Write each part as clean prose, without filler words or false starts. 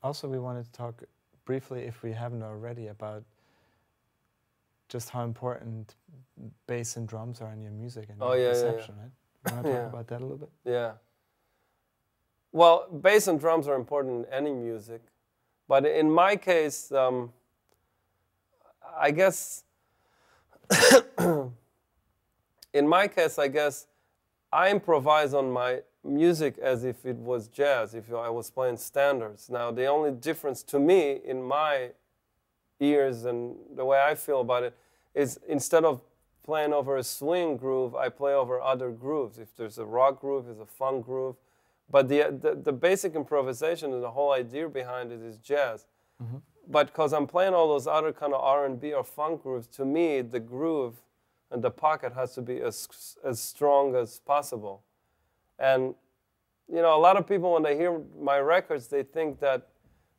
Also, we wanted to talk briefly, if we haven't already, about just how important bass and drums are in your music and your perception, right? You want to talk about that a little bit? Yeah. Well, bass and drums are important in any music, but in my case, I guess, I guess I improvise on my music as if it was jazz, if I was playing standards. Now, the only difference to me in my ears and the way I feel about it is, instead of playing over a swing groove, I play over other grooves. If there's a rock groove, there's a funk groove. But the basic improvisation and the whole idea behind it is jazz. Mm-hmm. But because I'm playing all those other kind of R&B or funk grooves, to me, the groove and the pocket has to be as strong as possible. And, you know, a lot of people, when they hear my records, they think that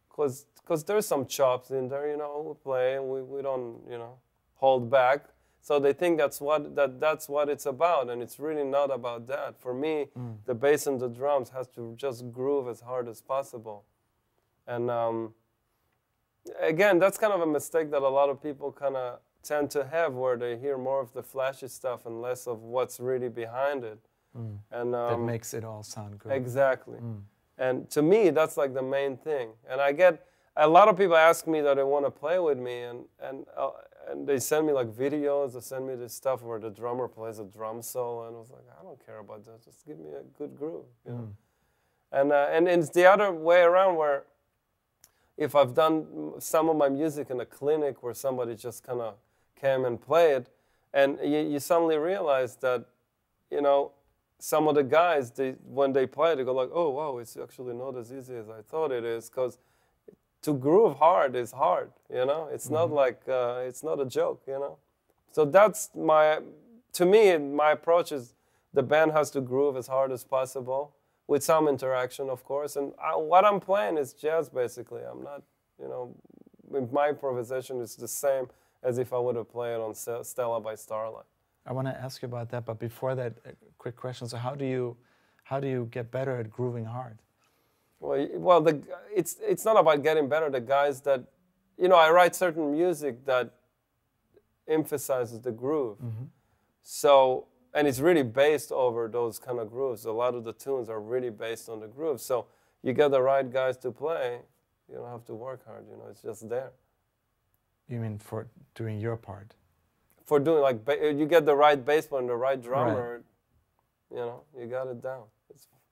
because there's some chops in there, you know, we play and we don't, you know, hold back. So they think that's what it's about, and it's really not about that. For me, the bass and the drums has to just groove as hard as possible. And again, that's kind of a mistake that a lot of people kind of tend to have, where they hear more of the flashy stuff and less of what's really behind it. And that makes it all sound good. Exactly. And to me, that's like the main thing. And I get a lot of people ask me that they want to play with me, and they send me like videos, they send me this stuff where the drummer plays a drum solo, and I was like, I don't care about that, just give me a good groove, you know? And it's the other way around, where if I've done some of my music in a clinic where somebody just kind of came and played, and you suddenly realize that, you know, some of the guys, when they play, they go like, oh, wow, it's actually not as easy as I thought it is, because to groove hard is hard, you know? It's not like, it's not a joke, you know? So that's to me, my approach is the band has to groove as hard as possible, with some interaction, of course. And what I'm playing is jazz, basically. I'm not, you know, my improvisation is the same as if I would have played on Stella by Starlight. I want to ask you about that, but before that, a quick question. So how do you get better at grooving hard? Well, it's not about getting better. The guys that, you know, I write certain music that emphasizes the groove. So, and it's really based over those kind of grooves. A lot of the tunes are really based on the groove. So you get the right guys to play, you don't have to work hard, you know, it's just there. You mean for doing your part? For doing, like, you get the right bass player and the right drummer, you know, you got it down.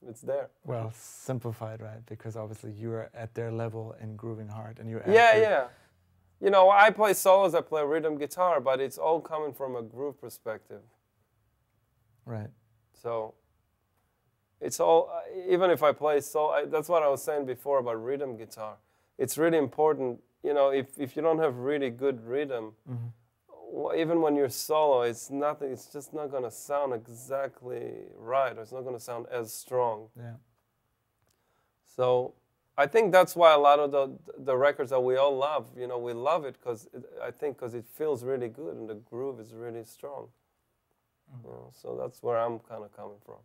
It's there. Well, simplified, right? Because obviously you're at their level in grooving hard, and you're yeah. You know, I play solos, I play rhythm guitar, but it's all coming from a groove perspective. Right. So it's all, even if I play solo, that's what I was saying before about rhythm guitar. It's really important, you know, if you don't have really good rhythm, even when you're solo, it's just not going to sound exactly right, or it's not going to sound as strong. Yeah. So I think that's why a lot of the records that we all love, you know, we love it because because it feels really good and the groove is really strong. You know, so that's where I'm kind of coming from.